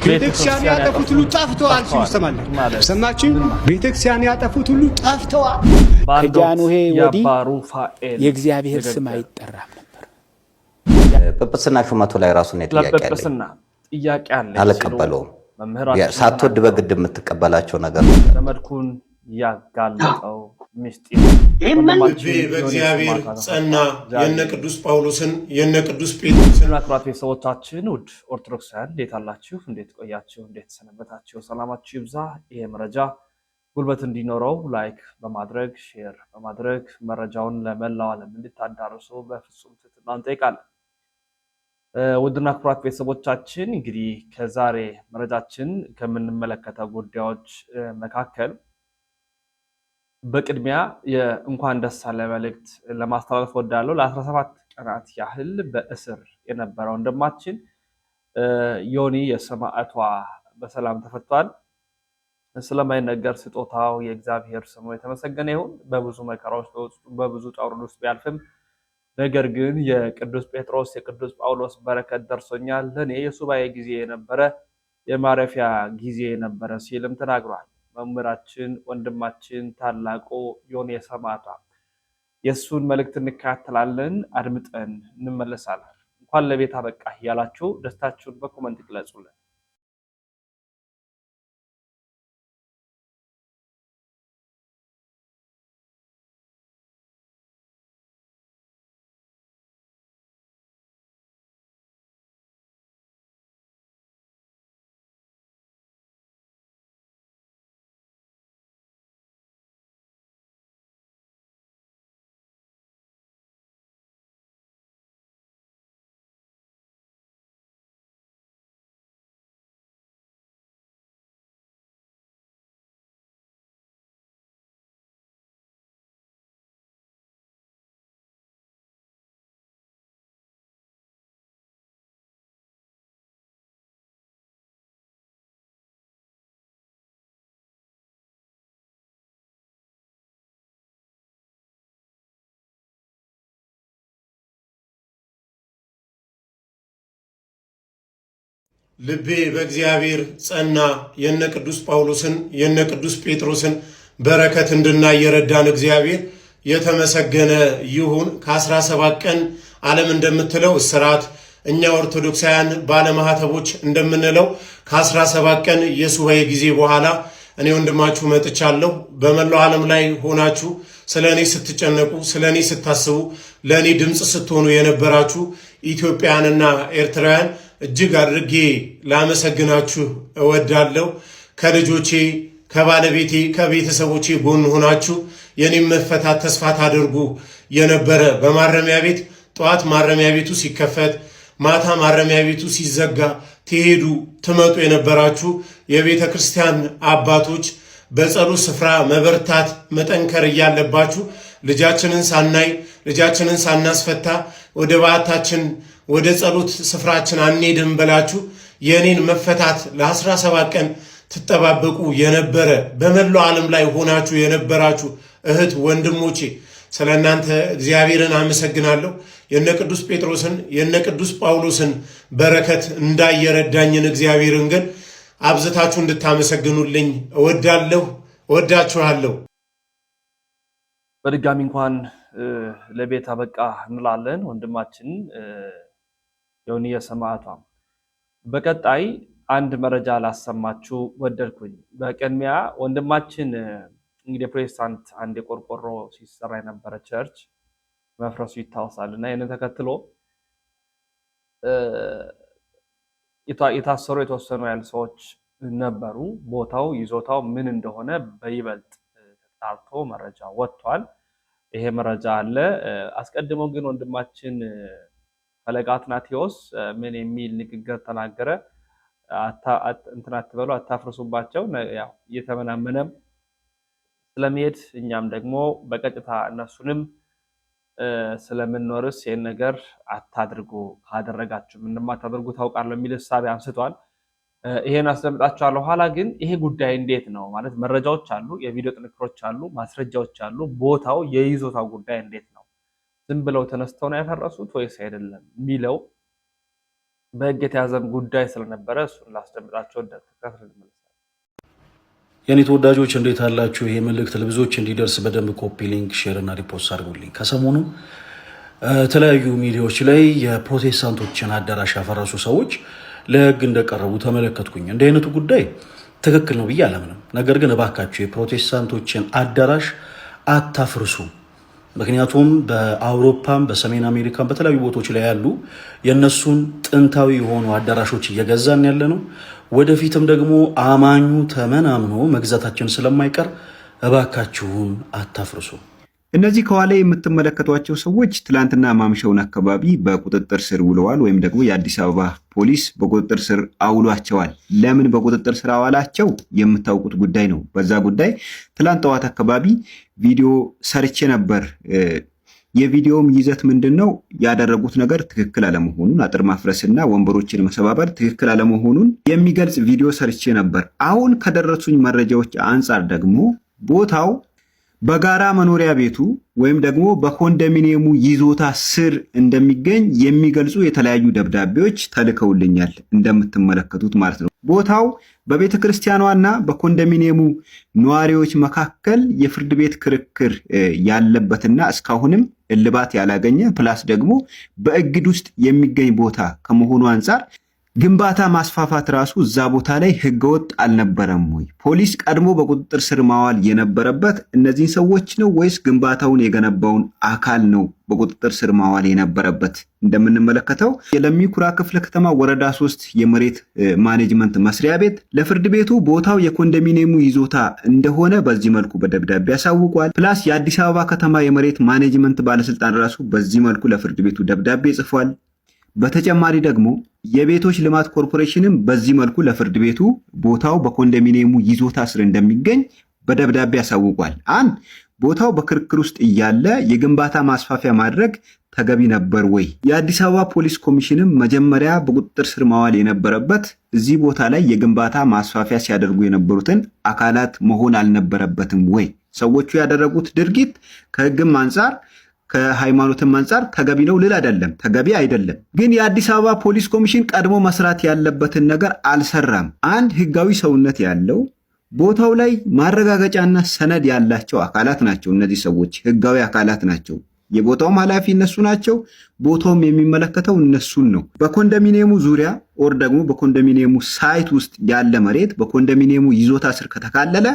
ቤተክርስቲያን ያጠፉት ሁሉ ጠፍተዋል ሲሉ ሰማለሁ። ሰማችሁ? ቤተክርስቲያን ያጠፉት ሁሉ ጠፍተዋል። ከጃንሆይ ወዲህ የእግዚአብሔር ስም አይጠራም ነበር። ጵጵስና ሹመቱ ላይ ራሱን ጥያቄ አለ። አልቀበለውም። ሳትወድ በግድ የምትቀበላቸው ነገር ዘመድኩን ያጋለጠው ምስጢር በእግዚአብሔር ጸና የነ ቅዱስ ጳውሎስን የነ ቅዱስ ጴጥሮስን አክብራት ቤተሰቦቻችን ውድ ኦርቶዶክሳውያን እንዴት አላችሁ? እንዴት ቆያችሁ? እንዴት ሰነበታችሁ? ሰላማችሁ ይብዛ። ይሄ መረጃ ጉልበት እንዲኖረው ላይክ በማድረግ ሼር በማድረግ መረጃውን ለመላው ዓለም እንድታዳርሱ በፍጹም ትህትና እንጠይቃለን። ውድና አክብራት ቤተሰቦቻችን እንግዲህ ከዛሬ መረጃችን ከምንመለከተው ጉዳዮች መካከል በቅድሚያ የእንኳን ደስ አለ መልእክት ለማስተላለፍ ወዳለው ለ17 ቀናት ያህል በእስር የነበረው ወንድማችን ዮኒ የሰማዕቷ በሰላም ተፈቷል። ስለማይነገር ስጦታው የእግዚአብሔር ስሙ የተመሰገነ ይሁን። በብዙ መከራዎች በብዙ ጦርነት ውስጥ ቢያልፍም ነገር ግን የቅዱስ ጴጥሮስ የቅዱስ ጳውሎስ በረከት ደርሶኛል፣ ለኔ የሱባኤ ጊዜ የነበረ የማረፊያ ጊዜ የነበረ ሲልም ተናግሯል። መምህራችን ወንድማችን ታላቁ ዮኒ ሰማዕቷ የሱን መልእክት እንከታተላለን፣ አድምጠን እንመለሳለን። እንኳን ለቤት አበቃ ያላችሁ ደስታችሁን በኮሜንት ግለጹልን። ልቤ በእግዚአብሔር ጸና የነ ቅዱስ ጳውሎስን የነ ቅዱስ ጴጥሮስን በረከት እንድናይ የረዳን እግዚአብሔር የተመሰገነ ይሁን። ከ17 ቀን ዓለም እንደምትለው እስራት እኛ ኦርቶዶክሳውያን ባለማህተቦች እንደምንለው ከ17 ቀን የሱባኤ ጊዜ በኋላ እኔ ወንድማችሁ መጥቻለሁ። በመላው ዓለም ላይ ሆናችሁ ስለኔ ስትጨነቁ ስለኔ ስታስቡ ለኔ ድምጽ ስትሆኑ የነበራችሁ ኢትዮጵያውያንና ኤርትራውያን እጅግ አድርጌ ላመሰግናችሁ እወዳለሁ። ከልጆቼ ከባለቤቴ ከቤተሰቦቼ ጎን ሆናችሁ የኔም መፈታት ተስፋ ታደርጉ የነበረ በማረሚያ ቤት ጧት ማረሚያ ቤቱ ሲከፈት ማታ ማረሚያ ቤቱ ሲዘጋ ትሄዱ ትመጡ የነበራችሁ የቤተ ክርስቲያን አባቶች በጸሎት ስፍራ መበርታት መጠንከር እያለባችሁ ልጃችንን ሳናይ ልጃችንን ሳናስፈታ ወደ ባታችን ወደ ጸሎት ስፍራችን አንሄድም ብላችሁ የኔን መፈታት ለ17 ቀን ትጠባበቁ የነበረ በመላው ዓለም ላይ ሆናችሁ የነበራችሁ እህት ወንድሞቼ ስለናንተ እግዚአብሔርን አመሰግናለሁ። የነ ቅዱስ ጴጥሮስን የነ ቅዱስ ጳውሎስን በረከት እንዳየረዳኝን እግዚአብሔርን ግን አብዝታችሁ እንድታመሰግኑልኝ እወዳለሁ። እወዳችኋለሁ። በድጋሚ እንኳን ለቤት አበቃ እንላለን ወንድማችን ዮኒ ሰማዕቷ። በቀጣይ አንድ መረጃ ላሰማችሁ ወደድኩኝ። በቅድሚያ ወንድማችን እንግዲህ ፕሮቴስታንት አንድ የቆርቆሮ ሲሰራ የነበረ ቸርች መፍረሱ ይታወሳል እና ይህንን ተከትሎ የታሰሩ የተወሰኑ ያህል ሰዎች ነበሩ። ቦታው ይዞታው ምን እንደሆነ በይበልጥ ተጣርቶ መረጃ ወጥቷል። ይሄ መረጃ አለ። አስቀድሞ ግን ወንድማችን ፈለገ አትናቴዎስ ምን የሚል ንግግር ተናገረ? እንትን አትበሉ፣ አታፍርሱባቸው። ያው እየተመናመነም ስለሚሄድ እኛም ደግሞ በቀጥታ እነሱንም ስለምንኖርስ ይህን ነገር አታድርጉ፣ ካደረጋችሁ ምንም አታድርጉ ታውቃለሁ የሚል እሳቤ አንስቷል። ይሄን አስደምጣችኋለሁ። ኋላ ግን ይሄ ጉዳይ እንዴት ነው ማለት መረጃዎች አሉ፣ የቪዲዮ ጥንክሮች አሉ፣ ማስረጃዎች አሉ። ቦታው የይዞታው ጉዳይ እንዴት ነው? ዝም ብለው ተነስተው ነው ያፈረሱት ወይስ አይደለም የሚለው በህግ የተያዘም ጉዳይ ስለነበረ እሱን ላስደምጣቸው እንደተከታተል እንመለሳለን። የኔ ተወዳጆች እንዴት አላችሁ? ይሄ መልእክት ለብዙዎች እንዲደርስ በደንብ ኮፒ ሊንክ፣ ሼር እና ሪፖስት አድርጉልኝ። ከሰሞኑ የተለያዩ ሚዲያዎች ላይ የፕሮቴስታንቶችን አዳራሽ ያፈረሱ ሰዎች ለህግ እንደቀረቡ ተመለከትኩኝ። እንዲህ አይነቱ ጉዳይ ትክክል ነው ብዬ አላምንም። ነገር ግን እባካችሁ የፕሮቴስታንቶችን አዳራሽ አታፍርሱ። ምክንያቱም በአውሮፓም በሰሜን አሜሪካም በተለያዩ ቦታዎች ላይ ያሉ የእነሱን ጥንታዊ የሆኑ አዳራሾች እየገዛን ያለ ነው። ወደፊትም ደግሞ አማኙ ተመናምኖ መግዛታችን ስለማይቀር እባካችሁን አታፍርሱ። እነዚህ ከኋላ የምትመለከቷቸው ሰዎች ትላንትና ማምሻውን አካባቢ በቁጥጥር ስር ውለዋል፣ ወይም ደግሞ የአዲስ አበባ ፖሊስ በቁጥጥር ስር አውሏቸዋል። ለምን በቁጥጥር ስር አዋላቸው የምታውቁት ጉዳይ ነው። በዛ ጉዳይ ትላንት ጠዋት አካባቢ ቪዲዮ ሰርቼ ነበር። የቪዲዮውም ይዘት ምንድን ነው? ያደረጉት ነገር ትክክል አለመሆኑን፣ አጥር ማፍረስና ወንበሮችን መሰባበር ትክክል አለመሆኑን የሚገልጽ ቪዲዮ ሰርቼ ነበር። አሁን ከደረሱኝ መረጃዎች አንጻር ደግሞ ቦታው በጋራ መኖሪያ ቤቱ ወይም ደግሞ በኮንዶሚኒየሙ ይዞታ ስር እንደሚገኝ የሚገልጹ የተለያዩ ደብዳቤዎች ተልከውልኛል፣ እንደምትመለከቱት ማለት ነው። ቦታው በቤተ ክርስቲያኗና በኮንዶሚኒየሙ ነዋሪዎች መካከል የፍርድ ቤት ክርክር ያለበትና እስካሁንም እልባት ያላገኘ ፕላስ ደግሞ በእግድ ውስጥ የሚገኝ ቦታ ከመሆኑ አንጻር ግንባታ ማስፋፋት ራሱ እዛ ቦታ ላይ ህገወጥ አልነበረም ወይ? ፖሊስ ቀድሞ በቁጥጥር ስር ማዋል የነበረበት እነዚህን ሰዎች ነው ወይስ ግንባታውን የገነባውን አካል ነው በቁጥጥር ስር ማዋል የነበረበት? እንደምንመለከተው የለሚ ኩራ ክፍለ ከተማ ወረዳ 3 የመሬት ማኔጅመንት መስሪያ ቤት ለፍርድ ቤቱ ቦታው የኮንዶሚኒየሙ ይዞታ እንደሆነ በዚህ መልኩ በደብዳቤ ያሳውቋል። ፕላስ የአዲስ አበባ ከተማ የመሬት ማኔጅመንት ባለስልጣን ራሱ በዚህ መልኩ ለፍርድ ቤቱ ደብዳቤ ጽፏል። በተጨማሪ ደግሞ የቤቶች ልማት ኮርፖሬሽንም በዚህ መልኩ ለፍርድ ቤቱ ቦታው በኮንዶሚኒየሙ ይዞታ ስር እንደሚገኝ በደብዳቤ ያሳውቋል። አንድ ቦታው በክርክር ውስጥ እያለ የግንባታ ማስፋፊያ ማድረግ ተገቢ ነበር ወይ? የአዲስ አበባ ፖሊስ ኮሚሽንም መጀመሪያ በቁጥጥር ስር ማዋል የነበረበት እዚህ ቦታ ላይ የግንባታ ማስፋፊያ ሲያደርጉ የነበሩትን አካላት መሆን አልነበረበትም ወይ? ሰዎቹ ያደረጉት ድርጊት ከህግም አንጻር ከሃይማኖትም አንጻር ተገቢ ነው ልል አይደለም፣ ተገቢ አይደለም። ግን የአዲስ አበባ ፖሊስ ኮሚሽን ቀድሞ መስራት ያለበትን ነገር አልሰራም። አንድ ህጋዊ ሰውነት ያለው ቦታው ላይ ማረጋገጫና ሰነድ ያላቸው አካላት ናቸው። እነዚህ ሰዎች ህጋዊ አካላት ናቸው። የቦታውም ኃላፊ እነሱ ናቸው። ቦታውም የሚመለከተው እነሱን ነው። በኮንዶሚኒየሙ ዙሪያ ኦር ደግሞ በኮንዶሚኒየሙ ሳይት ውስጥ ያለ መሬት በኮንዶሚኒየሙ ይዞታ ስር ከተካለለ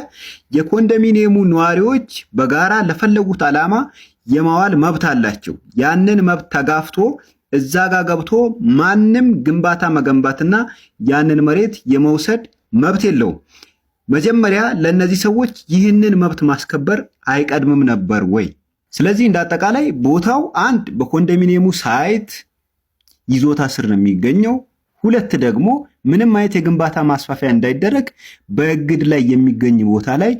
የኮንዶሚኒየሙ ነዋሪዎች በጋራ ለፈለጉት ዓላማ የማዋል መብት አላቸው። ያንን መብት ተጋፍቶ እዛ ጋር ገብቶ ማንም ግንባታ መገንባትና ያንን መሬት የመውሰድ መብት የለውም። መጀመሪያ ለእነዚህ ሰዎች ይህንን መብት ማስከበር አይቀድምም ነበር ወይ? ስለዚህ እንዳጠቃላይ ቦታው አንድ በኮንዶሚኒየሙ ሳይት ይዞታ ስር ነው የሚገኘው። ሁለት ደግሞ ምንም አይነት የግንባታ ማስፋፊያ እንዳይደረግ በእግድ ላይ የሚገኝ ቦታ ላይ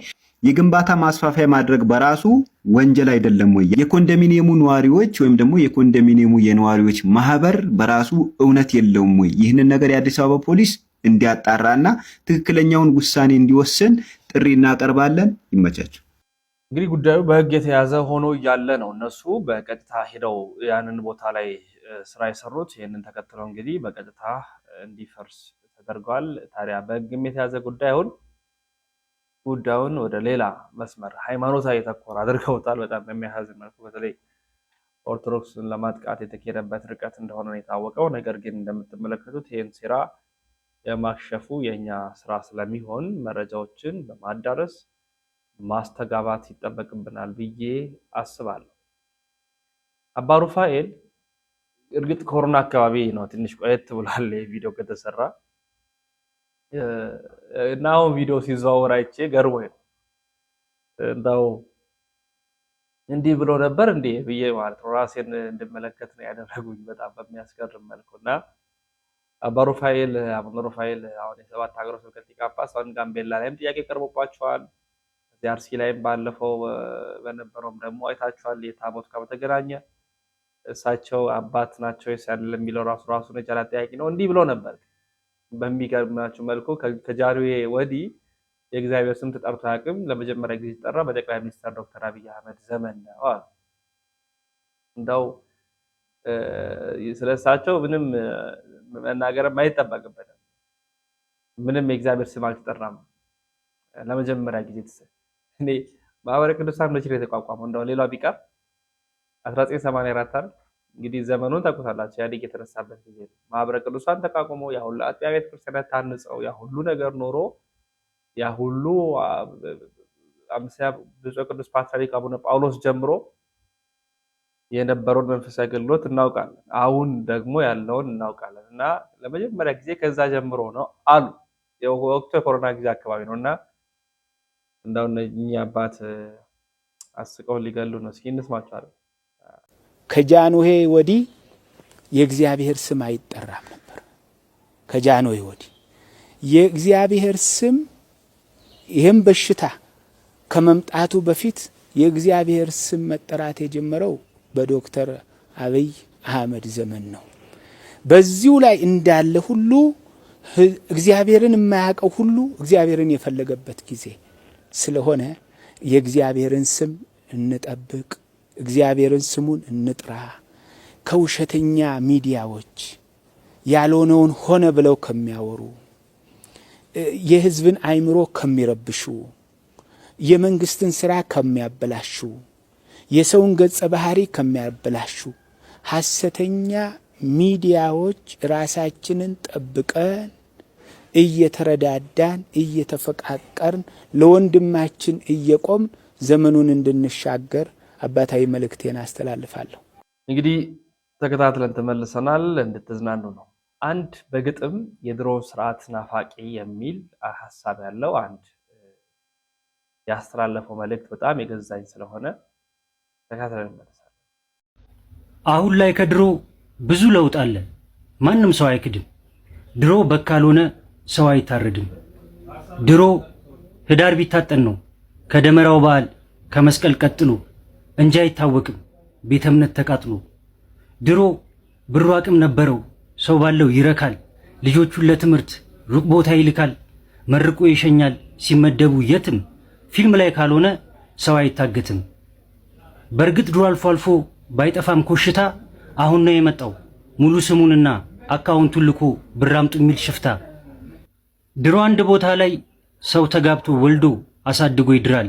የግንባታ ማስፋፊያ ማድረግ በራሱ ወንጀል አይደለም ወይ? የኮንዶሚኒየሙ ነዋሪዎች ወይም ደግሞ የኮንዶሚኒየሙ የነዋሪዎች ማህበር በራሱ እውነት የለውም ወይ? ይህንን ነገር የአዲስ አበባ ፖሊስ እንዲያጣራና ትክክለኛውን ውሳኔ እንዲወስን ጥሪ እናቀርባለን። ይመቻቸው። እንግዲህ ጉዳዩ በህግ የተያዘ ሆኖ እያለ ነው እነሱ በቀጥታ ሄደው ያንን ቦታ ላይ ስራ የሰሩት። ይህንን ተከትለው እንግዲህ በቀጥታ እንዲፈርስ ተደርጓል። ታዲያ በህግም የተያዘ ጉዳይ አሁን ጉዳዩን ወደ ሌላ መስመር ሃይማኖታዊ ተኮር አድርገውታል። በጣም በሚያሳዝን መልኩ በተለይ ኦርቶዶክስን ለማጥቃት የተኬደበት ርቀት እንደሆነ ነው የታወቀው። ነገር ግን እንደምትመለከቱት ይህን ሴራ የማክሸፉ የኛ ስራ ስለሚሆን መረጃዎችን በማዳረስ ማስተጋባት ይጠበቅብናል ብዬ አስባለሁ። አባ ሩፋኤል እርግጥ ኮሮና አካባቢ ነው ትንሽ ቆየት ብሏል ቪዲዮ ከተሰራ እና አሁን ቪዲዮ ሲዘዋወር አይቼ ገርሞኝ ነው። እንደው እንዲህ ብሎ ነበር እንዴ ብዬ ማለት ነው ራሴን እንድመለከት ነው ያደረጉኝ በጣም በሚያስገርም መልኩና አባ ሩፋኤል አቡነ ሩፋኤል አሁን የሰባት ሀገረ ስብከት ሊቀ ጳጳስ አሁን ጋምቤላ ላይም ጥያቄ ቀርቦባቸዋል። እዚህ አርሲ ላይም ባለፈው በነበረውም ደግሞ አይታችኋል። የታቦት ጋር በተገናኘ እሳቸው አባት ናቸው ያለ የሚለው ራሱን የቻለ ጥያቄ ነው። እንዲህ ብሎ ነበር። በሚገርማችሁ መልኩ ከጃንዌ ወዲህ የእግዚአብሔር ስም ተጠርቶ አያውቅም። ለመጀመሪያ ጊዜ ተጠራ በጠቅላይ ሚኒስትር ዶክተር አብይ አህመድ ዘመን ነው። እንደው ስለሳቸው ምንም መናገር የማይጠበቅበትም ምንም የእግዚአብሔር ስም አልተጠራም። ለመጀመሪያ ጊዜ እኔ ማህበረ ቅዱሳን መቼ ነው የተቋቋመው? እንደው ሌላው ቢቀር 1984 አይደል? እንግዲህ ዘመኑን ታውቁታላችሁ። ኢህአዴግ የተነሳበት ጊዜ ነው። ማህበረ ቅዱሳን ተቋቁሞ ያ ሁሉ አጥቢያ ቤተክርስቲያናት ታንጸው ያ ሁሉ ነገር ኖሮ ያ ሁሉ ብፁዕ ቅዱስ ፓትርያርክ አቡነ ጳውሎስ ጀምሮ የነበረውን መንፈሳዊ አገልግሎት እናውቃለን። አሁን ደግሞ ያለውን እናውቃለን። እና ለመጀመሪያ ጊዜ ከዛ ጀምሮ ነው አሉ። የወቅቱ የኮሮና ጊዜ አካባቢ ነውና እንደው እነኚህ አባት አስቀው ሊገሉ ነው። እስኪ እንስማቸዋለን። ከጃንሆይ ወዲህ የእግዚአብሔር ስም አይጠራም ነበር። ከጃንሆይ ወዲህ የእግዚአብሔር ስም ይህም በሽታ ከመምጣቱ በፊት የእግዚአብሔር ስም መጠራት የጀመረው በዶክተር አብይ አህመድ ዘመን ነው። በዚሁ ላይ እንዳለ ሁሉ እግዚአብሔርን የማያውቀው ሁሉ እግዚአብሔርን የፈለገበት ጊዜ ስለሆነ የእግዚአብሔርን ስም እንጠብቅ፣ እግዚአብሔርን ስሙን እንጥራ። ከውሸተኛ ሚዲያዎች ያልሆነውን ሆነ ብለው ከሚያወሩ፣ የህዝብን አእምሮ ከሚረብሹ፣ የመንግስትን ስራ ከሚያበላሹ፣ የሰውን ገጸ ባህሪ ከሚያበላሹ ሐሰተኛ ሚዲያዎች ራሳችንን ጠብቀን እየተረዳዳን እየተፈቃቀርን ለወንድማችን እየቆምን ዘመኑን እንድንሻገር አባታዊ መልእክቴን አስተላልፋለሁ። እንግዲህ ተከታትለን ተመልሰናል። እንድትዝናኑ ነው። አንድ በግጥም የድሮ ስርዓት ናፋቂ የሚል ሐሳብ ያለው አንድ ያስተላለፈው መልእክት በጣም የገዛኝ ስለሆነ ተከታትለን እንመለሳለን። አሁን ላይ ከድሮ ብዙ ለውጥ አለ፣ ማንም ሰው አይክድም። ድሮ በካልሆነ ሰው አይታረድም። ድሮ ህዳር ቢታጠን ነው ከደመራው በዓል ከመስቀል ቀጥሎ እንጂ አይታወቅም ቤተ እምነት ተቃጥሎ። ድሮ ብሩ አቅም ነበረው ሰው ባለው ይረካል፣ ልጆቹን ለትምህርት ሩቅ ቦታ ይልካል፣ መርቆ ይሸኛል ሲመደቡ የትም። ፊልም ላይ ካልሆነ ሰው አይታገትም። በእርግጥ ድሮ አልፎ አልፎ ባይጠፋም ኮሽታ አሁን ነው የመጣው ሙሉ ስሙንና አካውንቱን ልኮ ብር አምጡ የሚል ሽፍታ። ድሮ አንድ ቦታ ላይ ሰው ተጋብቶ ወልዶ አሳድጎ ይድራል።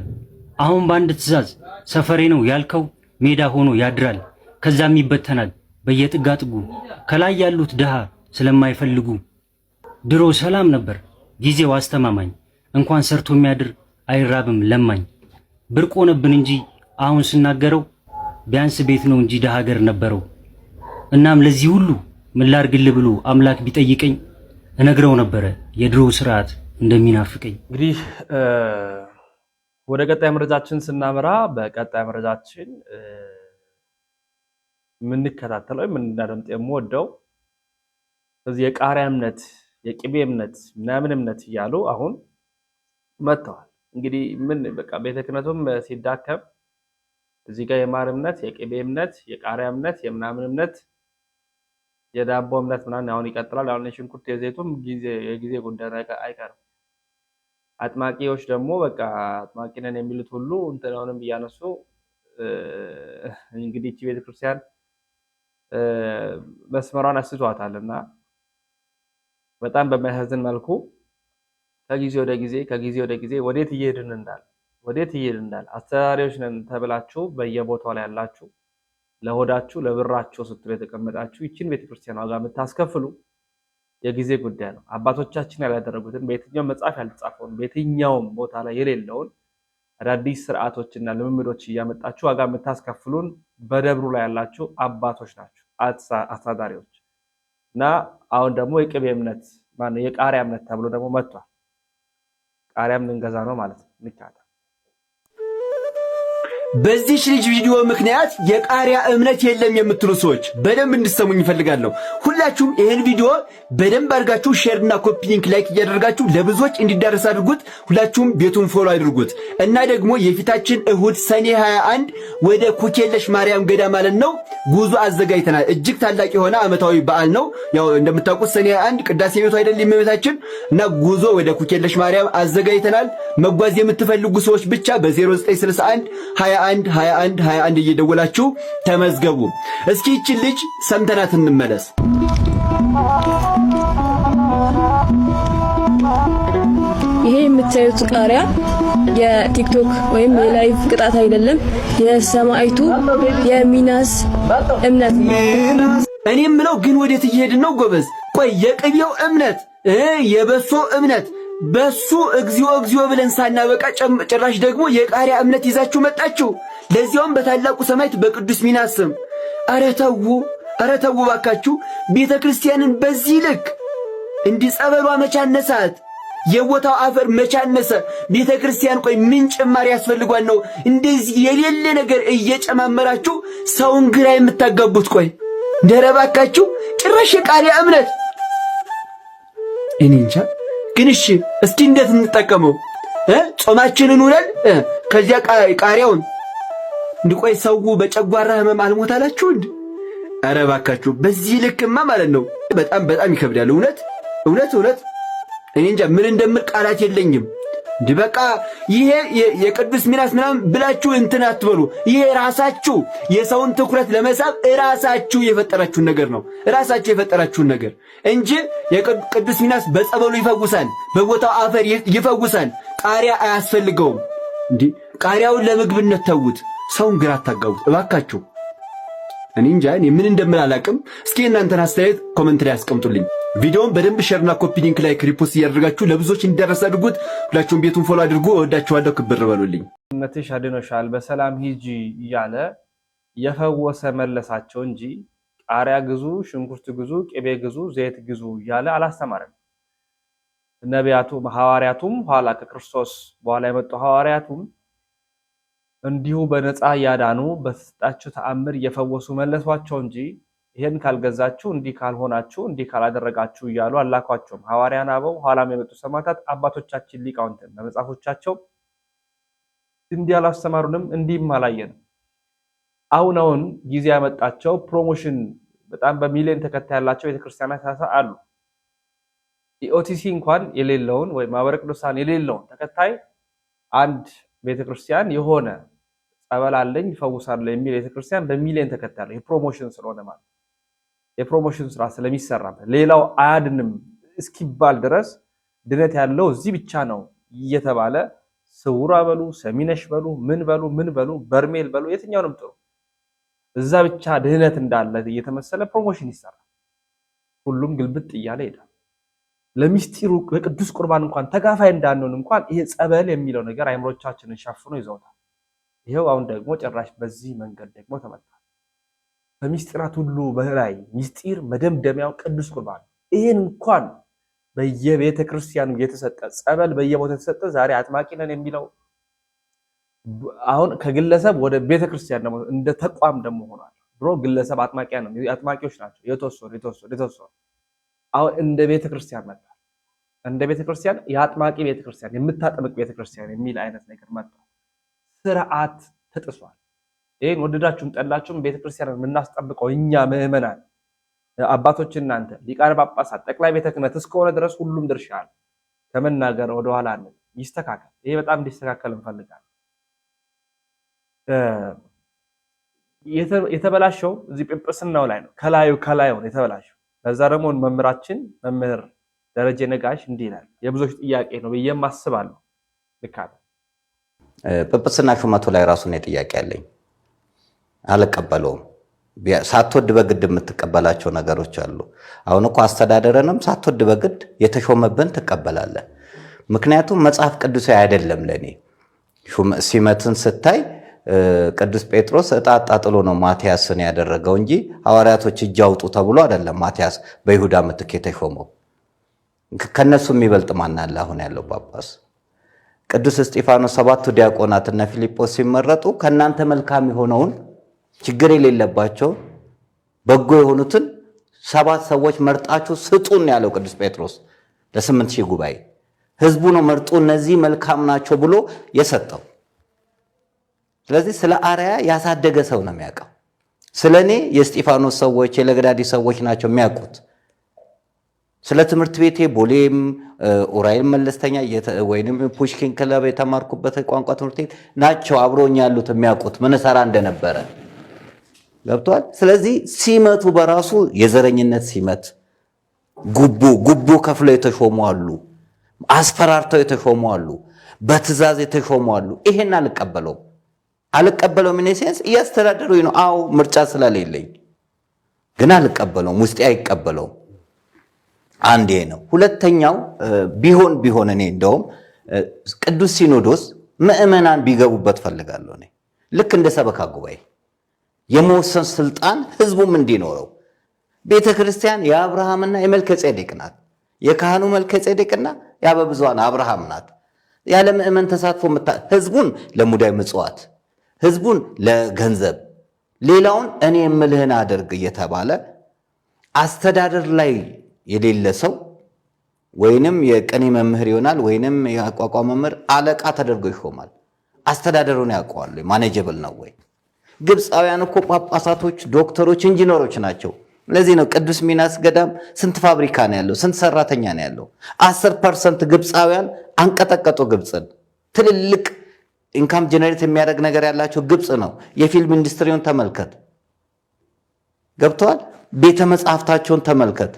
አሁን በአንድ ትዕዛዝ ሰፈሬ ነው ያልከው ሜዳ ሆኖ ያድራል። ከዛም ይበተናል በየጥጋ ጥጉ ከላይ ያሉት ድሃ ስለማይፈልጉ። ድሮ ሰላም ነበር ጊዜው አስተማማኝ፣ እንኳን ሰርቶ የሚያድር አይራብም ለማኝ። ብርቅ ሆነብን እንጂ አሁን ስናገረው ቢያንስ ቤት ነው እንጂ ደሃ ሀገር ነበረው። እናም ለዚህ ሁሉ ምን ላድርግልህ ብሎ አምላክ ቢጠይቀኝ እነግረው ነበረ የድሮ ስርዓት እንደሚናፍቀኝ። እንግዲህ ወደ ቀጣይ መረጃችን ስናመራ በቀጣይ መረጃችን የምንከታተለው የምናደምጥ የምወደው ስለዚህ የቃሪያ እምነት፣ የቅቤ እምነት ምናምን እምነት እያሉ አሁን መጥተዋል። እንግዲህ ምን በቃ ቤተ ክህነቱም ሲዳከም እዚህ ጋር የማር እምነት፣ የቅቤ እምነት፣ የቃሪያ እምነት፣ የምናምን እምነት፣ የዳቦ እምነት ምናምን አሁን ይቀጥላል። አሁን የሽንኩርት የዘይቱም የጊዜ ጉዳይ አይቀርም። አጥማቂዎች ደግሞ በቃ አጥማቂ ነን የሚሉት ሁሉ እንትናውንም እያነሱ እንግዲህ እቺ ቤተክርስቲያን መስመሯን አስቷታልና በጣም በሚያሳዝን መልኩ ከጊዜ ወደ ጊዜ ወዴት እየሄድን እንዳል አስተዳዳሪዎች ነን ተብላችሁ በየቦታው ላይ ያላችሁ ለሆዳችሁ ለብራችሁ ስትሉ የተቀመጣችሁ ይቺን ቤተክርስቲያን ዋጋ የምታስከፍሉ የጊዜ ጉዳይ ነው። አባቶቻችን ያላደረጉትን በየትኛው መጽሐፍ ያልተጻፈውን በየትኛውም ቦታ ላይ የሌለውን አዳዲስ ስርዓቶችና ልምምዶች እያመጣችሁ ዋጋ የምታስከፍሉን በደብሩ ላይ ያላችሁ አባቶች ናቸው፣ አስተዳዳሪዎች። እና አሁን ደግሞ የቅቤ እምነት ማነው የቃሪያ እምነት ተብሎ ደግሞ መጥቷል። ቃሪያም ልንገዛ ነው ማለት ነው። ንካታ በዚህ ልጅ ቪዲዮ ምክንያት የቃሪያ እምነት የለም የምትሉ ሰዎች በደንብ እንድትሰሙኝ እፈልጋለሁ። ሁላችሁም ይሄን ቪዲዮ በደንብ አድርጋችሁ ሼር እና ኮፒ ሊንክ ላይክ እያደረጋችሁ ለብዙዎች እንዲዳረስ አድርጉት። ሁላችሁም ቤቱን ፎሎ አድርጉት እና ደግሞ የፊታችን እሁድ ሰኔ 21 ወደ ኩኬለሽ ማርያም ገዳም ማለት ነው ጉዞ አዘጋጅተናል። እጅግ ታላቅ የሆነ ዓመታዊ በዓል ነው። ያው እንደምታውቁት ሰኔ 21 ቅዳሴ ቤቱ አይደል የሚመታችን እና ጉዞ ወደ ኩኬለሽ ማርያም አዘጋጅተናል። መጓዝ የምትፈልጉ ሰዎች ብቻ በ0961 21 እየደወላችሁ ተመዝገቡ። እስኪ ይችን ልጅ ሰምተናት እንመለስ። ይሄ የምታዩት ቃሪያ የቲክቶክ ወይም የላይቭ ቅጣት አይደለም፣ የሰማዕቱ የሚናስ እምነት ነው። እኔ የምለው ግን ወዴት እየሄድን ነው ጎበዝ? ቆይ የቅቤው እምነት የበሶ እምነት በሱ እግዚኦ እግዚኦ ብለን ሳናበቃ ጭራሽ ደግሞ የቃሪያ እምነት ይዛችሁ መጣችሁ፣ ለዚያውም በታላቁ ሰማዕት በቅዱስ ሚናስ ስም። ኧረ ተው ባካችሁ። ቤተ ክርስቲያንን በዚህ ልክ እንዲጸበሏ መቻነሳት፣ የቦታው አፈር መቻነሰ። ቤተ ክርስቲያን ቆይ ምን ጭማሪ ያስፈልጓል ነው እንደዚህ የሌለ ነገር እየጨማመራችሁ ሰውን ግራ የምታጋቡት? ቆይ ደረባካችሁ ጭራሽ የቃሪያ እምነት። እኔ እንጃ ግን እሺ እስኪ እንዴት እንጠቀመው? ጾማችንን ውለን ከዚያ ቃሪያውን እንዲቆይ ሰው በጨጓራ ህመም አልሞት አላችሁ እንዴ? ኧረ እባካችሁ በዚህ ልክማ ማለት ነው በጣም ይከብዳል። እውነት እኔ እንጃ ምን እንደምል ቃላት የለኝም። እንዲህ በቃ ይሄ የቅዱስ ሚናስ ምናምን ብላችሁ እንትን አትበሉ። ይሄ ራሳችሁ የሰውን ትኩረት ለመሳብ ራሳችሁ የፈጠራችሁን ነገር ነው። ራሳችሁ የፈጠራችሁን ነገር እንጂ የቅዱስ ሚናስ በጸበሉ ይፈውሳል፣ በቦታው አፈር ይፈውሳል። ቃሪያ አያስፈልገውም። እንዲህ ቃሪያውን ለምግብነት ተዉት። ሰውን ግራ አታጋቡት እባካችሁ። እኔ እንጃ ምን እንደምል አላቅም። እስኪ እናንተን አስተያየት ኮሜንት ላይ አስቀምጡልኝ። ቪዲዮውን በደንብ ሼርና ኮፒ ሊንክ ላይ ሪፖስት እያደረጋችሁ ለብዙዎች እንዲደርስ አድርጉት። ሁላችሁም ቤቱን ፎሎ አድርጉ። እወዳችኋለሁ። ክብር በሉልኝ። እምነትሽ አድኖሻል በሰላም ሂጂ እያለ የፈወሰ መለሳቸው እንጂ ቃሪያ ግዙ፣ ሽንኩርት ግዙ፣ ቅቤ ግዙ፣ ዘይት ግዙ እያለ አላስተማረም። ነቢያቱም ሐዋርያቱም ኋላ ከክርስቶስ በኋላ የመጡ ሐዋርያቱም እንዲሁ በነፃ ያዳኑ በተሰጣቸው ተአምር እየፈወሱ መለሷቸው እንጂ ይሄን ካልገዛችሁ እንዲህ ካልሆናችሁ እንዲህ ካላደረጋችሁ እያሉ አላኳቸውም። ሐዋርያን አበው ኋላም የመጡ ሰማዕታት አባቶቻችን ሊቃውንትን በመጽሐፎቻቸው እንዲህ አላስተማሩንም፣ እንዲህም አላየንም። አሁን ጊዜ ያመጣቸው ፕሮሞሽን በጣም በሚሊዮን ተከታይ ያላቸው ቤተክርስቲያናት አሉ። ኢኦቲሲ እንኳን የሌለውን ወይ ማህበረ ቅዱሳን የሌለውን ተከታይ አንድ ቤተክርስቲያን የሆነ ጸበል አለኝ ይፈውሳል የሚል ቤተክርስቲያን በሚሊዮን ተከታይ ያለው የፕሮሞሽን ስለሆነ ማለት የፕሮሞሽን ስራ ስለሚሰራበት ሌላው አያድንም እስኪባል ድረስ ድነት ያለው እዚህ ብቻ ነው እየተባለ ስውራ በሉ ሰሚነሽ በሉ ምን በሉ በርሜል በሉ የትኛውንም ጥሩ እዛ ብቻ ድህነት እንዳለ እየተመሰለ ፕሮሞሽን ይሰራል። ሁሉም ግልብጥ እያለ ይሄዳል። ለሚስጢሩ በቅዱስ ቁርባን እንኳን ተጋፋይ እንዳንሆን እንኳን ይሄ ጸበል የሚለው ነገር አይምሮቻችንን ሸፍኖ ይዘውታል። ይሄው አሁን ደግሞ ጭራሽ በዚህ መንገድ ደግሞ ተመታ። በሚስጢራት ሁሉ በላይ ሚስጢር መደምደሚያው ቅዱስ ቁርባን። ይሄን እንኳን በየቤተ ክርስቲያኑ የተሰጠ ጸበል በየቦታው የተሰጠ ዛሬ አጥማቂ ነን የሚለው አሁን ከግለሰብ ወደ ቤተ ክርስቲያን ደግሞ እንደ ተቋም ደግሞ ሆኗል። ድሮ ግለሰብ አጥማቂያ ነው አጥማቂዎች ናቸው የተወሰኑ አሁን እንደ ቤተ ክርስቲያን መጣ። እንደ ቤተ ክርስቲያን የአጥማቂ ቤተ ክርስቲያን የምታጠምቅ ቤተ ክርስቲያን የሚል አይነት ነገር መጣ። ስርዓት ተጥሷል። ይሄን ወደዳችሁም ጠላችሁም ቤተ ክርስቲያንን የምናስጠብቀው እኛ ምዕመናን አባቶች እናንተ ሊቃነ ጳጳሳት ጠቅላይ ቤተ ክህነት እስከሆነ ድረስ ሁሉም ድርሻ አለ። ከመናገር ወደኋላ አለ። ይስተካከል። ይሄ በጣም እንዲስተካከል እንፈልጋለን። የተበላሸው እዚህ ጵጵስናው ላይ ነው። ከላዩ ነው የተበላሸው። ለዛ ደግሞ መምህራችን መምህር ደረጀ ነጋሽ እንዲህ ይላል። የብዙዎች ጥያቄ ነው ብዬም አስባለሁ። ልክ አለ። ጵጵስና ሹመቱ ላይ ራሱ ነው ጥያቄ ያለኝ። አልቀበለውም። ሳትወድ በግድ የምትቀበላቸው ነገሮች አሉ። አሁን እኮ አስተዳደረንም ሳትወድ በግድ የተሾመብን ትቀበላለህ። ምክንያቱም መጽሐፍ ቅዱሳዊ አይደለም። ለኔ ሲመትን ስታይ ቅዱስ ጴጥሮስ ዕጣ አጣጥሎ ነው ማቲያስን ያደረገው እንጂ ሐዋርያቶች እጅ አውጡ ተብሎ አይደለም ማቲያስ በይሁዳ ምትክ የተሾመው። ከነሱ የሚበልጥ ማን አለ አሁን ያለው ጳጳስ? ቅዱስ እስጢፋኖስ 7ቱ ዲያቆናትና ፊልጶስ ሲመረጡ ከናንተ መልካም የሆነውን ችግር የሌለባቸው በጎ የሆኑትን 7 ሰዎች መርጣችሁ ስጡን ያለው ቅዱስ ጴጥሮስ ለ8000 ጉባኤ ህዝቡ ነው መርጦ እነዚህ መልካም ናቸው ብሎ የሰጠው። ስለዚህ ስለ አርያ ያሳደገ ሰው ነው የሚያውቀው። ስለኔ የእስጢፋኖስ ሰዎች የለገዳዲ ሰዎች ናቸው የሚያውቁት። ስለ ትምህርት ቤቴ ቦሌም ኡራኤል መለስተኛ ወይንም ፑሽኪን ክለብ የተማርኩበት ቋንቋ ትምህርት ቤት ናቸው አብሮኝ ያሉት የሚያውቁት ምን ሰራ እንደነበረ ገብቷል። ስለዚህ ሲመቱ በራሱ የዘረኝነት ሲመት ጉቦ ከፍለው የተሾሙ አሉ። አስፈራርተው የተሾሙ አሉ፣ በትእዛዝ የተሾሙ አሉ። ይሄን አልቀበለውም ኢኔሴንስ እያስተዳደሩኝ ነው። አዎ ምርጫ ስለሌለኝ ግን አልቀበለውም፣ ውስጤ አይቀበለውም። አንዴ ነው። ሁለተኛው ቢሆን እኔ እንደውም ቅዱስ ሲኖዶስ ምእመናን ቢገቡበት ፈልጋለሁ። እኔ ልክ እንደ ሰበካ ጉባኤ የመወሰን ስልጣን ህዝቡም እንዲኖረው። ቤተ ክርስቲያን የአብርሃምና የመልከጼዴቅ ናት። የካህኑ መልከጼዴቅና የአበብዙኃን አብርሃም ናት። ያለ ምእመን ተሳትፎ ህዝቡን ለሙዳይ ምጽዋት፣ ህዝቡን ለገንዘብ፣ ሌላውን እኔ የምልህን አድርግ እየተባለ አስተዳደር ላይ የሌለ ሰው ወይንም የቅኔ መምህር ይሆናል ወይንም የአቋቋም መምህር አለቃ ተደርጎ ይሾማል። አስተዳደሩን ያውቀዋል? ማኔጀብል ነው ወይ? ግብፃውያን እኮ ጳጳሳቶች፣ ዶክተሮች፣ ኢንጂነሮች ናቸው። ለዚህ ነው ቅዱስ ሚናስ ገዳም ስንት ፋብሪካ ነው ያለው? ስንት ሰራተኛ ነው ያለው? 10% ግብፃውያን አንቀጠቀጡ ግብፅን። ትልልቅ ኢንካም ጀነሬት የሚያደርግ ነገር ያላቸው ግብፅ ነው። የፊልም ኢንዱስትሪውን ተመልከት፣ ገብተዋል። ቤተ መጽሐፍታቸውን ተመልከት።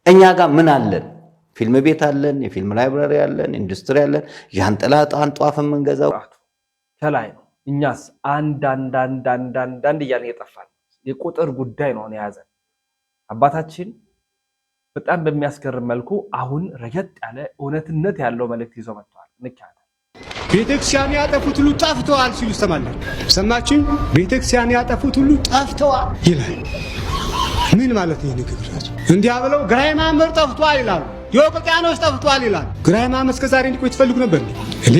እኛ ጋር ምን አለን? ፊልም ቤት አለን፣ የፊልም ላይብራሪ አለን፣ ኢንዱስትሪ አለን። ዣንጥላ ጧፍ የምንገዛው ከላይ ነው። እኛስ አንዳንድ እያልን እየጠፋን የቁጥር ጉዳይ ነው የያዘን። አባታችን በጣም በሚያስገርም መልኩ አሁን ረገጥ ያለ እውነትነት ያለው መልእክት ይዞ መጥተዋል። እንካታ ቤተክርስቲያን ያጠፉት ሁሉ ጠፍተዋል ሲሉ ሰማለን። ሰማችሁ? ቤተክርስቲያን ያጠፉት ሁሉ ጠፍተዋል ይላል። ምን ማለት ነው ንግግራቸው? እንዲያ ብለው ግራኝ ማመር ጠፍቷል ይላሉ። ዲዮቅልጥያኖስ ጠፍቷል ይላሉ። ግራኝ ማመር እስከዛሬ እንዲቆይ ትፈልጉ ነበር እንዴ?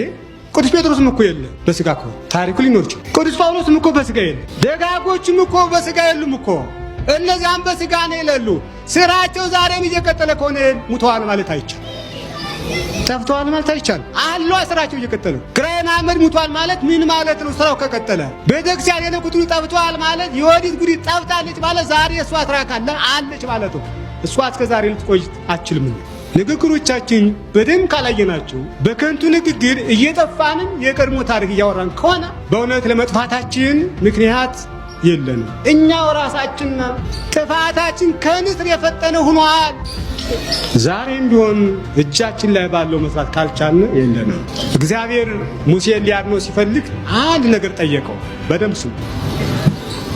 ቅዱስ ጴጥሮስም እኮ የለ በስጋ እኮ ታሪኩ ሊኖር ይችላል። ቅዱስ ጳውሎስም እኮ በስጋ የለ። ደጋጎችም እኮ በስጋ የሉም እኮ። እነዚያም በስጋ ነው የሌሉ። ስራቸው ዛሬም እየቀጠለ ከሆነ ሙተዋል ማለት አይቻልም። ጠፍተዋል ማለት አይቻልም። አሉ ስራቸው እየቀጠለ። ግራኝ ማመር ሙተዋል ማለት ምን ማለት ነው? ስራው ከቀጠለ ቤተክርስቲያን የነኩት ሁሉ ጠፍተዋል ማለት የወዲት ጉዲት ጠፍታለች ማለት ዛሬ እሷ ትራካለ አለች ማለት ነው። እሷ እስከ ዛሬ ልትቆይ አትችልም። ንግግሮቻችን በደንብ ካላየናቸው በከንቱ ንግግር እየጠፋንን የቀድሞ ታሪክ እያወራን ከሆነ በእውነት ለመጥፋታችን ምክንያት የለንም። እኛው ራሳችን ጥፋታችን ከንስር የፈጠነ ሆኗል። ዛሬም ቢሆን እጃችን ላይ ባለው መስራት ካልቻልን የለንም። እግዚአብሔር ሙሴን ሊያድነው ሲፈልግ አንድ ነገር ጠየቀው። በደንብ ስሙ።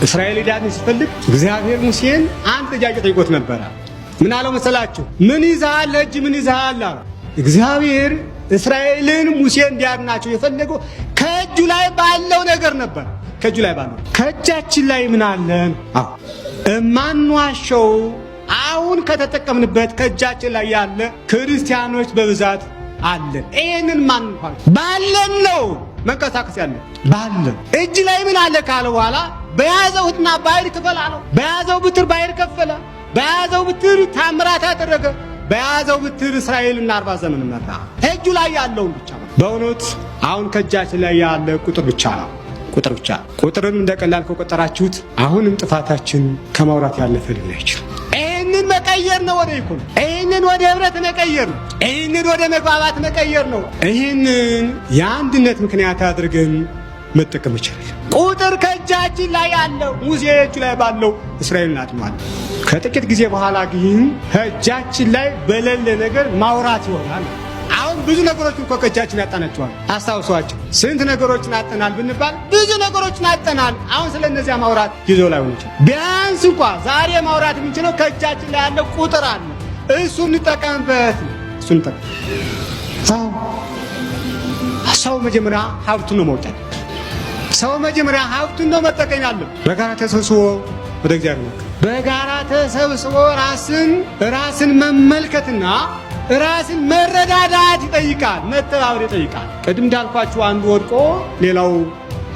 እስራኤል ሊያድነው ሲፈልግ እግዚአብሔር ሙሴን አንድ ጥያቄ ጠይቆት ነበረ። ምን አለው መሰላችሁ? ምን ይዛል እጅ ምን ይዛል? እግዚአብሔር እስራኤልን ሙሴን እንዲያድናቸው የፈለገው ከእጁ ላይ ባለው ነገር ነበር። ከእጁ ላይ ባለው ከእጃችን ላይ ምን አለን? አዎ እማንዋሸው አሁን ከተጠቀምንበት ከእጃችን ላይ ያለ ክርስቲያኖች በብዛት አለን። ይሄንን ማንኳል ባለን ነው መንቀሳቀስ ያለ ባለን እጅ ላይ ምን አለ ካለ በኋላ በያዘው ህትና ባይር ክፈል አለው። በያዘው ብትር ባይር ከፈለ። በያዘው ብትር ታምራት አደረገ። በያዘው ብትር እስራኤልን 40 ዘመን መራ። እጁ ላይ ያለውን ብቻ ነው። በእውነት አሁን ከእጃችን ላይ ያለ ቁጥር ብቻ ነው። ቁጥር ብቻ። ቁጥርን እንደቀላል ከቆጠራችሁት አሁንም ጥፋታችን ከማውራት ያለፈ ሊሆን አይችልም። ይህንን መቀየር ነው ወደ ኢኮኖሚ፣ ይህንን ወደ ህብረት መቀየር ነው። ይህንን ወደ መግባባት መቀየር ነው። ይህንን የአንድነት ምክንያት አድርገን መጠቀም ይችላል። ቁጥር ከእጃችን ላይ ያለው ሙሴ እጁ ላይ ባለው እስራኤልን አድኗል። ከጥቂት ጊዜ በኋላ ግን ከእጃችን ላይ በሌለ ነገር ማውራት ይሆናል። አሁን ብዙ ነገሮችን እኮ ከእጃችን ያጣናቸዋል። አስታውሷቸው። ስንት ነገሮችን አጠናል ብንባል ብዙ ነገሮችን አጠናል። አሁን ስለነዚያ ማውራት ጊዜው ላይ ሆነ ይችላል። ቢያንስ እንኳ ዛሬ ማውራት የምንችለው ከእጃችን ላይ ያለው ቁጥር አለ። እሱን እንጠቀምበት። እሱን ሰው መጀመሪያ ሀብቱን ነው መውጣት። ሰው መጀመሪያ ሀብቱን ነው መጠቀም ያለው። በጋራ ተሰብስቦ ወደ እግዚአብሔር በጋራ ተሰብስቦ ራስን መመልከትና ራስን መረዳዳት ይጠይቃል። መተባበር ይጠይቃል። ቅድም እንዳልኳችሁ አንዱ ወድቆ ሌላው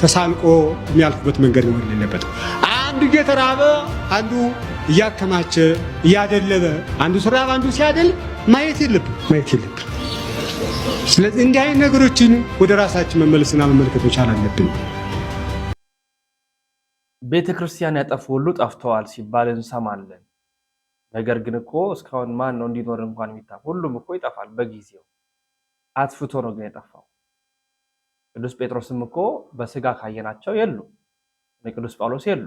ተሳልቆ የሚያልፍበት መንገድ መሆን የለበትም። አንዱ እየተራበ አንዱ እያከማቸ እያደለበ፣ አንዱ ሲራብ አንዱ ሲያደል ማየት የለብን። ስለዚህ እንዲህ አይነት ነገሮችን ወደ ራሳችን መመለስና መመልከት መቻል አለብን። ቤተ ክርስቲያን ያጠፉ ሁሉ ጠፍተዋል ሲባል እንሰማለን። ነገር ግን እኮ እስካሁን ማን ነው እንዲኖር እንኳን የሚታወቅ? ሁሉም እኮ ይጠፋል በጊዜው። አጥፍቶ ነው ግን የጠፋው። ቅዱስ ጴጥሮስም እኮ በስጋ ካየናቸው የሉ፣ ቅዱስ ጳውሎስ የሉ፣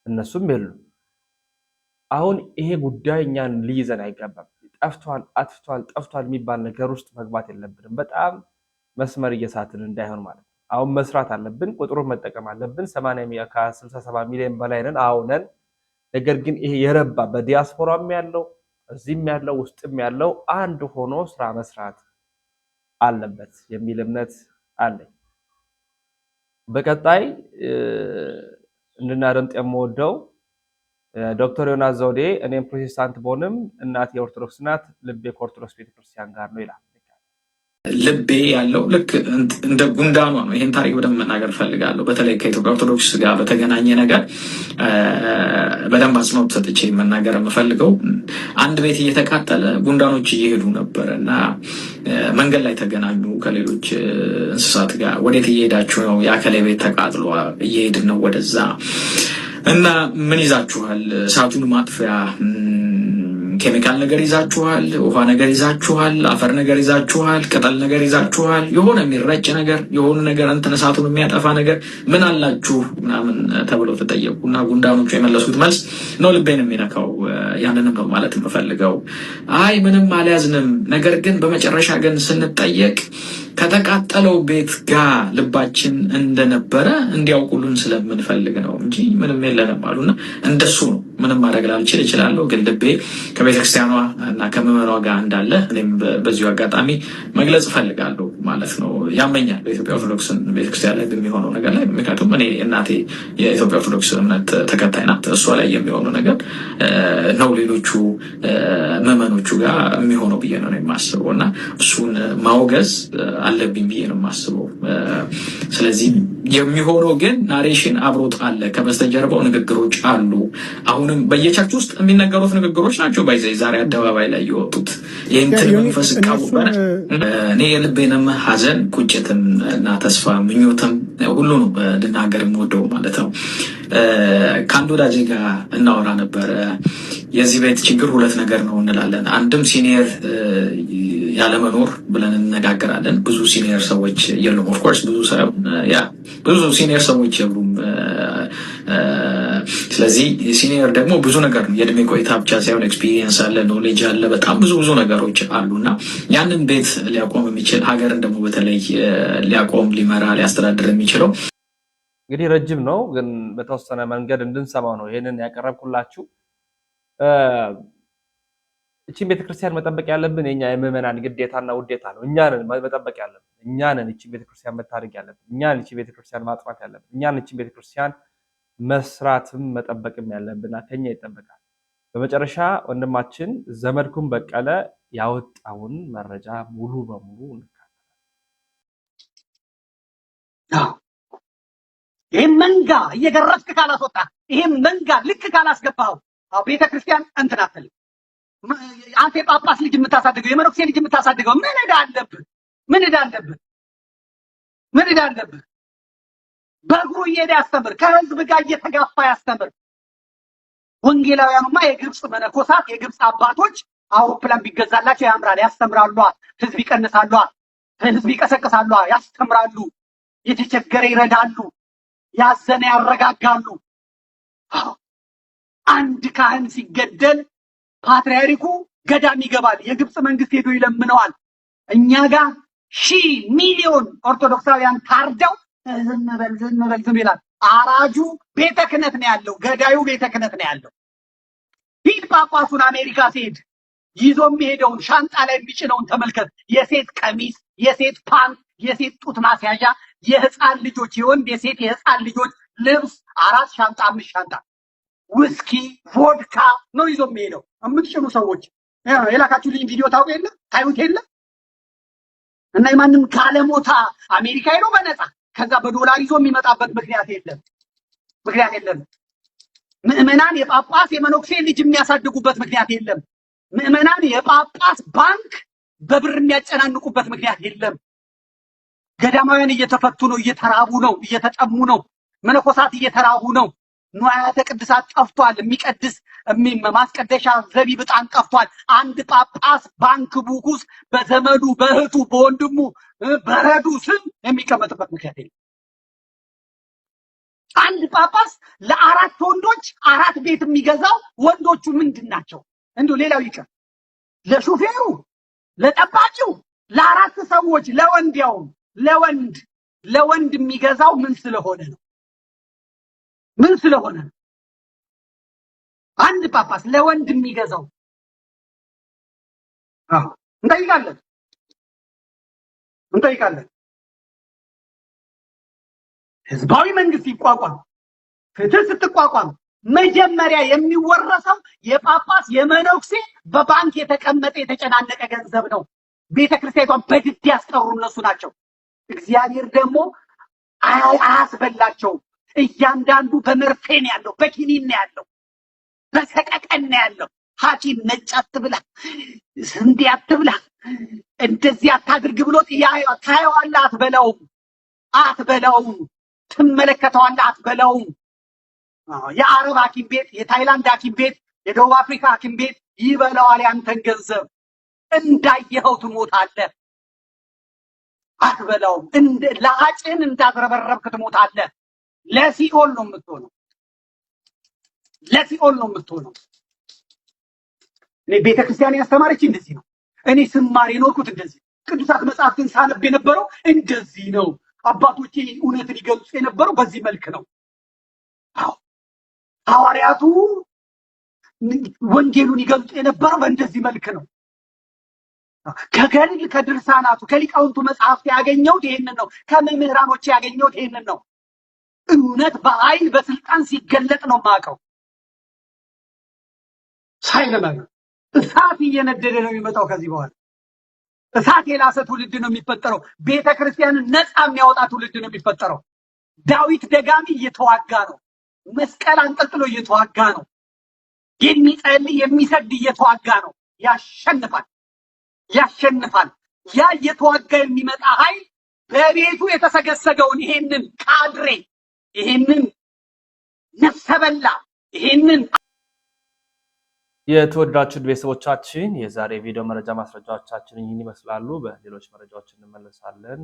እነሱም የሉ። አሁን ይሄ ጉዳይ እኛን ሊይዘን አይገባም። ጠፍቷል ጠፍቷል የሚባል ነገር ውስጥ መግባት የለብንም። በጣም መስመር እየሳትን እንዳይሆን ማለት ነው። አሁን መስራት አለብን፣ ቁጥሩን መጠቀም አለብን። 67 ሚሊዮን በላይ ነን አሁነን። ነገር ግን ይሄ የረባ በዲያስፖራም ያለው እዚህም ያለው ውስጥም ያለው አንድ ሆኖ ስራ መስራት አለበት የሚል እምነት አለኝ። በቀጣይ እንድናደምጥ የምወደው ዶክተር ዮናስ ዘውዴ እኔም ፕሮቴስታንት ብሆንም እናቴ ኦርቶዶክስ ናት፣ ልቤ ከኦርቶዶክስ ቤተክርስቲያን ጋር ነው ይላል። ልቤ ያለው ልክ እንደ ጉንዳኗ ነው። ይህን ታሪክ በደንብ መናገር ፈልጋለሁ። በተለይ ከኢትዮጵያ ኦርቶዶክስ ጋር በተገናኘ ነገር በደንብ አጽንኦት ሰጥቼ መናገር የምፈልገው አንድ ቤት እየተቃጠለ ጉንዳኖች እየሄዱ ነበር እና መንገድ ላይ ተገናኙ ከሌሎች እንስሳት ጋር። ወዴት እየሄዳችሁ ነው? የአከሌ ቤት ተቃጥሎ እየሄድን ነው ወደዛ። እና ምን ይዛችኋል? እሳቱን ማጥፊያ ኬሚካል ነገር ይዛችኋል፣ ውሃ ነገር ይዛችኋል፣ አፈር ነገር ይዛችኋል፣ ቅጠል ነገር ይዛችኋል፣ የሆነ የሚረጭ ነገር የሆነ ነገር እንትን እሳቱን የሚያጠፋ ነገር ምን አላችሁ ምናምን ተብለው ተጠየቁ እና ጉንዳኖቹ የመለሱት መልስ ነው ልቤን የሚነካው። ያንንም ነው ማለት የምፈልገው። አይ ምንም አልያዝንም፣ ነገር ግን በመጨረሻ ግን ስንጠየቅ ከተቃጠለው ቤት ጋር ልባችን እንደነበረ እንዲያውቁልን ስለምንፈልግ ነው እንጂ ምንም የለንም አሉና እንደሱ ነው። ምንም ማድረግ ላልችል እችላለሁ፣ ግን ልቤ ከቤተክርስቲያኗ እና ከምዕመኗ ጋር እንዳለ እኔም በዚሁ አጋጣሚ መግለጽ እፈልጋለሁ ማለት ነው። ያመኛል በኢትዮጵያ ኦርቶዶክስ ቤተክርስቲያን ላይ በሚሆነው ነገር ላይ። ምክንያቱም እኔ እናቴ የኢትዮጵያ ኦርቶዶክስ እምነት ተከታይ ናት። እሷ ላይ የሚሆነው ነገር ነው ሌሎቹ ምዕመኖቹ ጋር የሚሆነው ብዬ ነው የማስበው እና እሱን ማውገዝ አለብኝ ብዬ ነው የማስበው። ስለዚህ የሚሆነው ግን ናሬሽን አብሮት አለ፣ ከበስተጀርባው ንግግሮች አሉ። አሁንም በየቸርች ውስጥ የሚነገሩት ንግግሮች ናቸው ዛሬ አደባባይ ላይ የወጡት። ይህንትን መንፈስ ቃቡበት እኔ የልቤንም ሐዘን ቁጭትም እና ተስፋ ምኞትም ሁሉ ነው ልናገር የምወደው ማለት ነው። ከአንድ ወዳጄ ጋር እናወራ ነበረ። የዚህ ቤት ችግር ሁለት ነገር ነው እንላለን። አንድም ሲኒየር ያለመኖር ብለን እንነጋገራለን። ብዙ ሲኒየር ሰዎች የሉም። ኦፍኮርስ ብዙ ሲኒየር ሰዎች የሉም። ስለዚህ ሲኒየር ደግሞ ብዙ ነገር ነው። የእድሜ ቆይታ ብቻ ሳይሆን ኤክስፒሪየንስ አለ፣ ኖሌጅ አለ፣ በጣም ብዙ ነገሮች አሉና ያንን ቤት ሊያቆም የሚችል ሀገርን ደግሞ በተለይ ሊያቆም ሊመራ ሊያስተዳድር የሚችለው እንግዲህ ረጅም ነው፣ ግን በተወሰነ መንገድ እንድንሰማው ነው ይሄንን ያቀረብኩላችሁ። እቺን ቤተክርስቲያን መጠበቅ ያለብን የኛ የምዕመናን ግዴታና ውዴታ ነው። እኛንን መጠበቅ ያለብን እኛንን እቺን ቤተክርስቲያን መታደግ ያለብን እኛንን እቺን ቤተክርስቲያን ማጥፋት ያለብን እኛንን እቺን ቤተክርስቲያን መስራትም መጠበቅም ያለብን ከኛ ይጠበቃል። በመጨረሻ ወንድማችን ዘመድኩን በቀለ ያወጣውን መረጃ ሙሉ በሙሉ ይሄ መንጋ እየገረፍክ ካላስወጣ ይሄ መንጋ ልክ ካላስገባው ቤተክርስቲያን እንትን አትልም። አንተ የጳጳስ ልጅ የምታሳድገው የመነኩሴ ልጅ የምታሳድገው ምን ዕዳ አለብህ? ምን ዕዳ አለብህ? ምን ዕዳ አለብህ? በእግሩ እየሄደ ያስተምር፣ ከህዝብ ጋር እየተጋፋ ያስተምር። ወንጌላውያኑማ የግብፅ መነኮሳት የግብፅ አባቶች አውሮፕላን ቢገዛላቸው ያምራል፣ ያስተምራሉ፣ ህዝብ ይቀንሳሉ፣ ህዝብ ይቀሰቅሳሉ፣ ያስተምራሉ፣ የተቸገረ ይረዳሉ፣ ያዘነ ያረጋጋሉ። አንድ ካህን ሲገደል ፓትርያርኩ ገዳም ይገባል፣ የግብፅ መንግስት ሄዶ ይለምነዋል። እኛ ጋር 1,000 ሚሊዮን ኦርቶዶክሳውያን ታርደው ዝም በል ይላል። አራጁ ቤተ ክህነት ነው ያለው፣ ገዳዩ ቤተ ክህነት ነው ያለው። ሂድ ጳጳሱን አሜሪካ ሲሄድ ይዞ የሚሄደውን ሻንጣ ላይ የሚጭነውን ተመልከት። የሴት ቀሚስ፣ የሴት ፓንት፣ የሴት ጡት ማስያዣ፣ የህፃን ልጆች የወንድ የሴት የህፃን ልጆች ልብስ 4 ሻንጣ 5 ሻንጣ ውስኪ ቮድካ ነው ይዞ የሚሄደው። የምትጭኑ ሰዎች የላካችሁልኝ ቪዲዮ ታውቁ የለ ታዩት የለ እና የማንም ካለሞታ አሜሪካ ሄዶ በነፃ ከዛ በዶላር ይዞ የሚመጣበት ምክንያት የለም። ምዕመናን የጳጳስ የመነኩሴ ልጅ የሚያሳድጉበት ምክንያት የለም። ምዕመናን የጳጳስ ባንክ በብር የሚያጨናንቁበት ምክንያት የለም። ገዳማውያን እየተፈቱ ነው፣ እየተራቡ ነው፣ እየተጠሙ ነው። መነኮሳት እየተራቡ ነው። ንዋያተ ቅድሳት ጠፍቷል። የሚቀድስ ማስቀደሻ ዘቢብ ዕጣን ጠፍቷል። አንድ ጳጳስ ባንክ ቡክ ውስጥ በዘመዱ በእህቱ በወንድሙ በረዱ ስም የሚቀመጥበት ምክንያት የለም። አንድ ጳጳስ ለ4 ወንዶች 4 ቤት የሚገዛው ወንዶቹ ምንድን ናቸው? እንዲሁ ሌላው ይቀር ለሹፌሩ፣ ለጠባቂው፣ ለአራት ሰዎች ለወንድ የሚገዛው ምን ስለሆነ ነው? ምን ስለሆነ ነው? አንድ ጳጳስ ለወንድ የሚገዛው እንጠይቃለን። ህዝባዊ መንግስት ይቋቋም፣ ፍትህ ስትቋቋም መጀመሪያ የሚወረሰው የጳጳስ የመነኩሴ በባንክ የተቀመጠ የተጨናነቀ ገንዘብ ነው። ቤተክርስቲያኗን በድድ ያስቀሩ እነሱ ናቸው። እግዚአብሔር ደግሞ አያስበላቸውም። እያንዳንዱ በመርፌ ነው ያለው፣ በኪኒን ነው ያለው፣ በሰቀቀን ነው ያለው። ሐኪም ነጭ አትብላ፣ ስንዴ አትብላ፣ እንደዚህ አታድርግ ብሎ ታየዋለህ፣ አትበላውም። ትመለከተዋለህ፣ አትበላውም። የአረብ ሐኪም ቤት፣ የታይላንድ ሐኪም ቤት፣ የደቡብ አፍሪካ ሐኪም ቤት ይበላዋል ያንተን ገንዘብ። እንዳየኸው ትሞታለህ፣ አትበላውም። ለአጭን እንዳዝረበረብክ ትሞታለህ። ለሲኦል ነው የምትሆነው፣ ለሲኦል ነው የምትሆነው። እኔ ቤተክርስቲያን ያስተማረች እንደዚህ ነው። እኔ ስማር የኖርኩት እንደዚህ፣ ቅዱሳት መጽሐፍትን ሳነብ የነበረው እንደዚህ ነው። አባቶቼ እውነትን ይገልጹ የነበረው በዚህ መልክ ነው። አዎ ሐዋርያቱ ወንጌሉን ይገልጹ የነበረው በእንደዚህ መልክ ነው። ከገድል ከድርሳናቱ ከሊቃውንቱ መጽሐፍት ያገኘሁት ይሄንን ነው። ከመምህራኖች ያገኘሁት ይሄንን ነው። እውነት በኃይል በስልጣን ሲገለጥ ነው የማውቀው። ሳይለመር እሳት እየነደደ ነው የሚመጣው። ከዚህ በኋላ እሳት የላሰ ትውልድ ነው የሚፈጠረው። ቤተክርስቲያንን ነፃ የሚያወጣ ትውልድ ነው የሚፈጠረው። ዳዊት ደጋሚ እየተዋጋ ነው። መስቀል አንጠልጥሎ እየተዋጋ ነው። የሚጸልይ የሚሰግድ እየተዋጋ ነው። ያሸንፋል። ያ እየተዋጋ የሚመጣ ኃይል በቤቱ የተሰገሰገውን ይሄንን ካድሬ፣ ይሄንን ነፍሰ በላ፣ ይሄንን የተወደዳችሁ ቤተሰቦቻችን የዛሬ ቪዲዮ መረጃ ማስረጃዎቻችን ይህን ይመስላሉ። በሌሎች መረጃዎች እንመለሳለን።